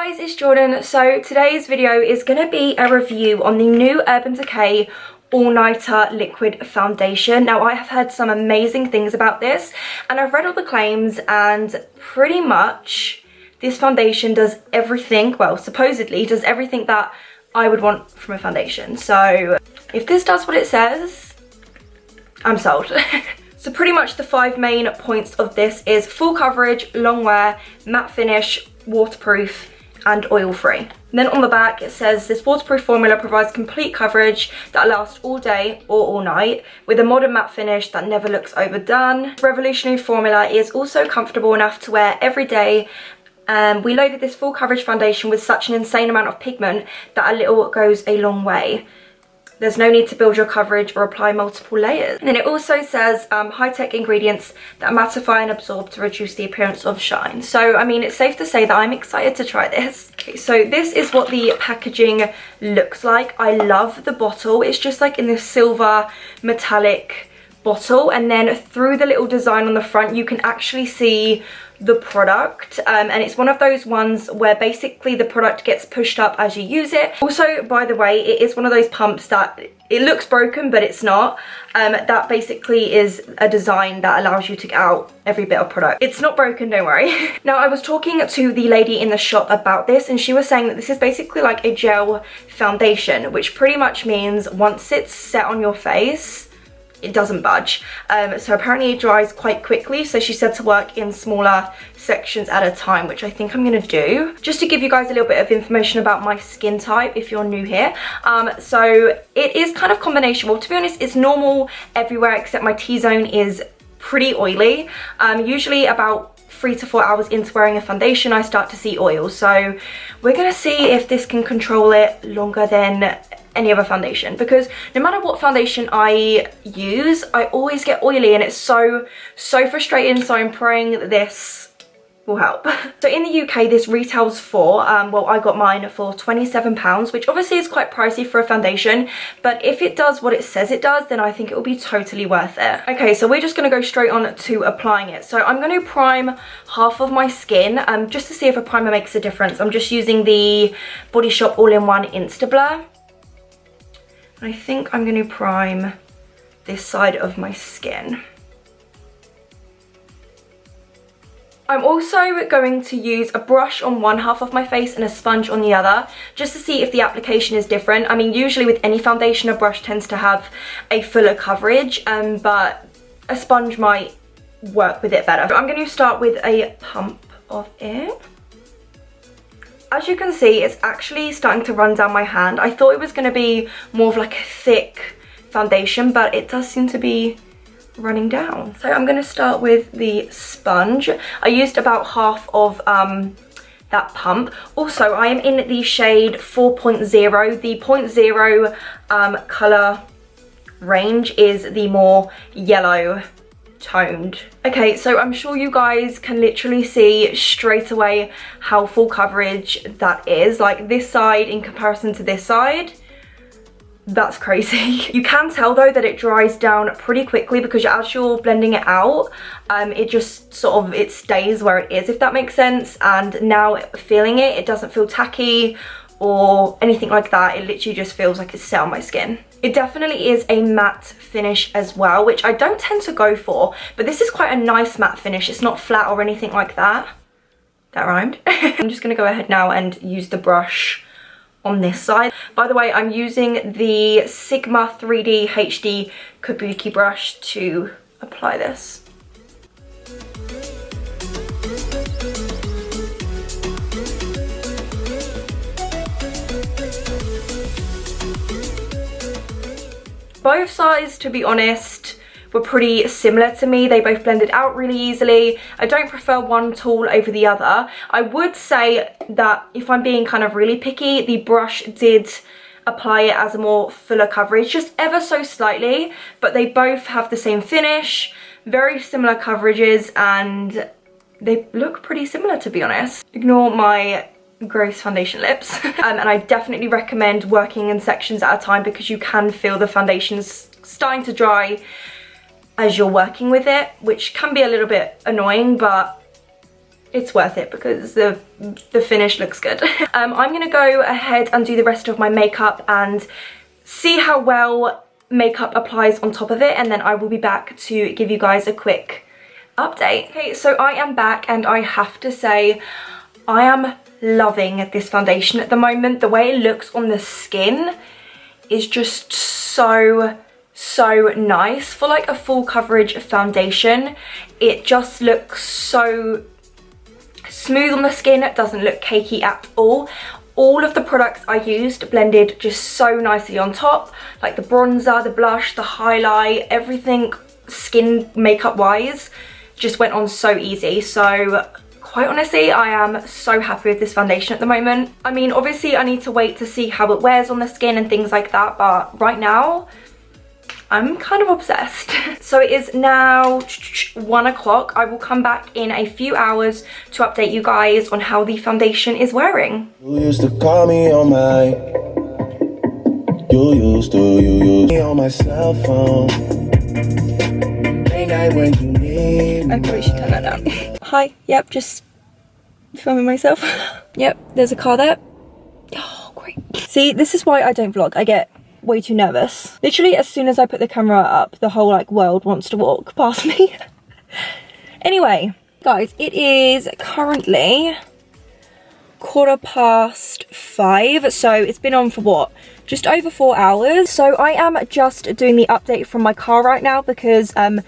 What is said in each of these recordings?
guys, it's Jordan. So today's video is going to be a review on the new Urban Decay All Nighter Liquid Foundation. Now I have heard some amazing things about this and I've read all the claims, and pretty much this foundation does everything, well supposedly does everything that I would want from a foundation. So if this does what it says, I'm sold. So pretty much the 5 main points of this is full coverage, long wear, matte finish, waterproof and oil-free. Then on the back it says this waterproof formula provides complete coverage that lasts all day or all night with a modern matte finish that never looks overdone. This revolutionary formula is also comfortable enough to wear every day. We loaded this full coverage foundation with such an insane amount of pigment that a little goes a long way. There's no need to build your coverage or apply multiple layers. And then it also says high-tech ingredients that mattify and absorb to reduce the appearance of shine. So, I mean, it's safe to say that I'm excited to try this. Okay, so this is what the packaging looks like. I love the bottle. It's just like in this silver metallic bottle, and then through the little design on the front you can actually see the product, and it's one of those ones where basically the product gets pushed up as you use it. Also, by the way, it is one of those pumps that it looks broken but it's not. That basically is a design that allows you to get out every bit of product. It's not broken, don't worry. Now I was talking to the lady in the shop about this and she was saying that this is basically like a gel foundation, which pretty much means once it's set on your face it doesn't budge. So apparently it dries quite quickly, so she said to work in smaller sections at a time, which I think I'm gonna do. Just to give you guys a little bit of information about my skin type if you're new here. So it is kind of combination. Well, to be honest, it's normal everywhere except my T-zone is pretty oily. Usually about 3 to 4 hours into wearing a foundation I start to see oil, so we're gonna see if this can control it longer than any other foundation, because no matter what foundation I use I always get oily and it's so frustrating. So I'm praying that this will help. So in the UK this retails for well, I got mine for £27, which obviously is quite pricey for a foundation, but if it does what it says it does then I think it will be totally worth it. Okay, so we're just going to go straight on to applying it. So I'm going to prime half of my skin just to see if a primer makes a difference. I'm just using the Body Shop All-in-One Insta Blur. I think I'm going to prime this side of my skin. I'm also going to use a brush on one half of my face and a sponge on the other, just to see if the application is different. I mean, usually with any foundation, a brush tends to have a fuller coverage, but a sponge might work with it better. I'm going to start with a pump of it. As you can see, it's actually starting to run down my hand. I thought it was going to be more of like a thick foundation, but it does seem to be running down. So I'm going to start with the sponge. I used about half of that pump. Also, I am in the shade 4.0. The 0.0 colour range is the more yellow toned. Okay, so I'm sure you guys can literally see straight away how full coverage that is. Like this side in comparison to this side, that's crazy. You can tell though that it dries down pretty quickly because as you're blending it out, it just sort of, it stays where it is, if that makes sense. And now feeling it, it doesn't feel tacky or anything like that. It literally just feels like it's set on my skin. It definitely is a matte finish as well, which I don't tend to go for, but this is quite a nice matte finish. It's not flat or anything like that. That rhymed. I'm just gonna go ahead now and use the brush on this side. By the way, I'm using the Sigma 3D HD Kabuki brush to apply this. Both sides, to be honest, were pretty similar to me. They both blended out really easily. I don't prefer one tool over the other. I would say that if I'm being kind of really picky, the brush did apply it as a more fuller coverage, just ever so slightly, but they both have the same finish, very similar coverages, and they look pretty similar, to be honest. Ignore my gross foundation lips. And I definitely recommend working in sections at a time because you can feel the foundations starting to dry as you're working with it, which can be a little bit annoying, but it's worth it because the finish looks good. I'm gonna go ahead and do the rest of my makeup and see how well makeup applies on top of it, and then I will be back to give you guys a quick update. Okay, so I am back and I have to say I am loving this foundation at the moment. The way it looks on the skin is just so nice. For like a full coverage foundation, it just looks so smooth on the skin. It doesn't look cakey at all. All of the products I used blended just so nicely on top, like the bronzer, the blush, the highlight, everything skin makeup wise just went on so easy. So quite honestly, I am so happy with this foundation at the moment. I mean, obviously I need to wait to see how it wears on the skin and things like that, but right now I'm kind of obsessed. So it is now 1 o'clock. I will come back in a few hours to update you guys on how the foundation is wearing. You used to call me on my, you used me on my cell phone. Late night when you need me. I probably should turn that down. Hi, yep, just filming myself. Yep, there's a car there. Oh, great. See, this is why I don't vlog. I get way too nervous. Literally, as soon as I put the camera up, the whole like world wants to walk past me. Anyway, guys, it is currently 5:15, so it's been on for what, just over 4 hours. So I am just doing the update from my car right now because I'm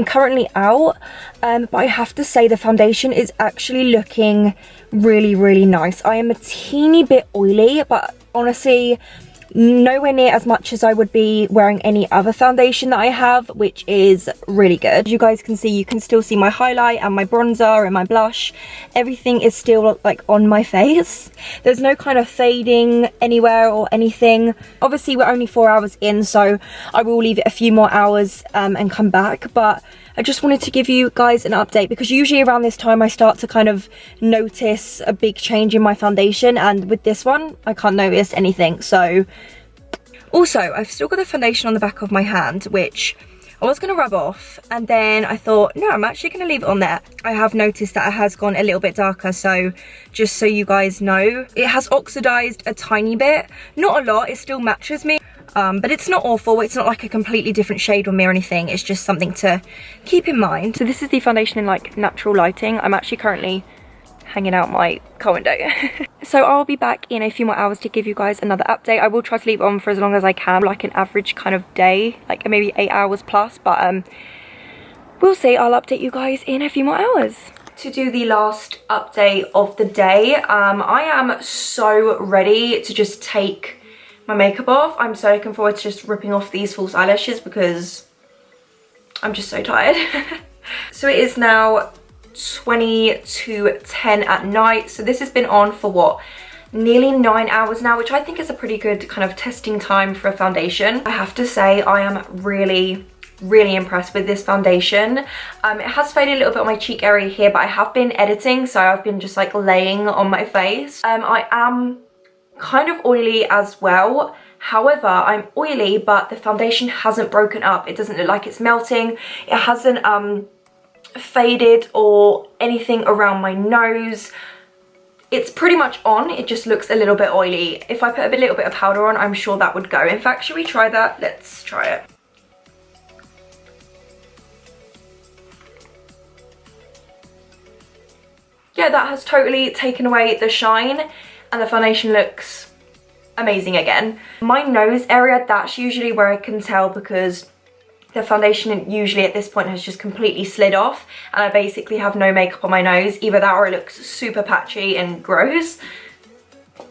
currently out, but I have to say the foundation is actually looking really nice. I am a teeny bit oily, but honestly nowhere near as much as I would be wearing any other foundation that I have, which is really good. As you guys can see, you can still see my highlight and my bronzer and my blush. Everything is still like on my face. There's no kind of fading anywhere or anything. Obviously we're only 4 hours in, so I will leave it a few more hours and come back, but I just wanted to give you guys an update because usually around this time I start to kind of notice a big change in my foundation, and with this one I can't notice anything. So also, I've still got the foundation on the back of my hand, which I was going to rub off, and then I thought, no, I'm actually going to leave it on there. I have noticed that it has gone a little bit darker, so just so you guys know, it has oxidized a tiny bit. Not a lot, it still matches me. But it's not awful. It's not like a completely different shade on me or anything. It's just something to keep in mind. So this is the foundation in like natural lighting. I'm actually currently hanging out my car window. So I'll be back in a few more hours to give you guys another update. I will try to leave it on for as long as I can, like an average kind of day, like maybe 8 hours plus, but we'll see. I'll update you guys in a few more hours. To do the last update of the day, I am so ready to just take my makeup off. I'm so looking forward to just ripping off these false eyelashes because I'm just so tired. So it is now 20 to 10 at night. So this has been on for what, nearly 9 hours now, which I think is a pretty good kind of testing time for a foundation. I have to say I am really impressed with this foundation. It has faded a little bit on my cheek area here, but I have been editing, so I've been just like laying on my face. I am kind of oily as well. However, I'm oily, but the foundation hasn't broken up. It doesn't look like it's melting. It hasn't faded or anything around my nose. It's pretty much on. It just looks a little bit oily. If I put a little bit of powder on, I'm sure that would go. In fact, should we try that? Let's try it. Yeah, that has totally taken away the shine and the foundation looks amazing again. My nose area, that's usually where I can tell because the foundation usually at this point has just completely slid off and I basically have no makeup on my nose. Either that or it looks super patchy and gross.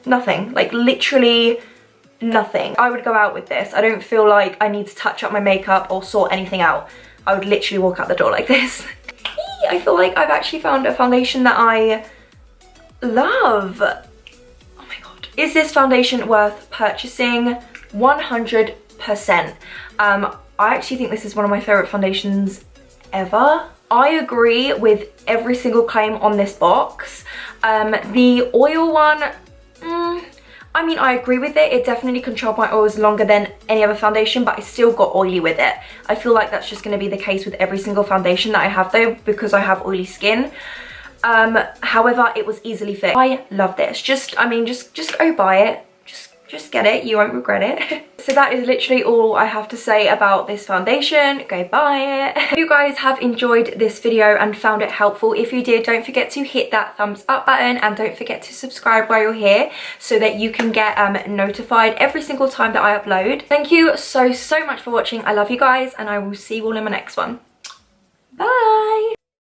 Nothing, like literally nothing. I would go out with this. I don't feel like I need to touch up my makeup or sort anything out. I would literally walk out the door like this. I feel like I've actually found a foundation that I love. Oh my god. Is this foundation worth purchasing? 100%. I actually think this is one of my favourite foundations ever. I agree with every single claim on this box. The oil one, I mean, I agree with it. It definitely controlled my oils longer than any other foundation, but I still got oily with it. I feel like that's just going to be the case with every single foundation that I have though, because I have oily skin. However, it was easily fixed. I love this. Just go buy it. Just get it, you won't regret it. So that is literally all I have to say about this foundation. Go buy it. If you guys have enjoyed this video and found it helpful, if you did, don't forget to hit that thumbs up button and don't forget to subscribe while you're here so that you can get notified every single time that I upload. Thank you so much for watching. I love you guys and I will see you all in my next one. Bye!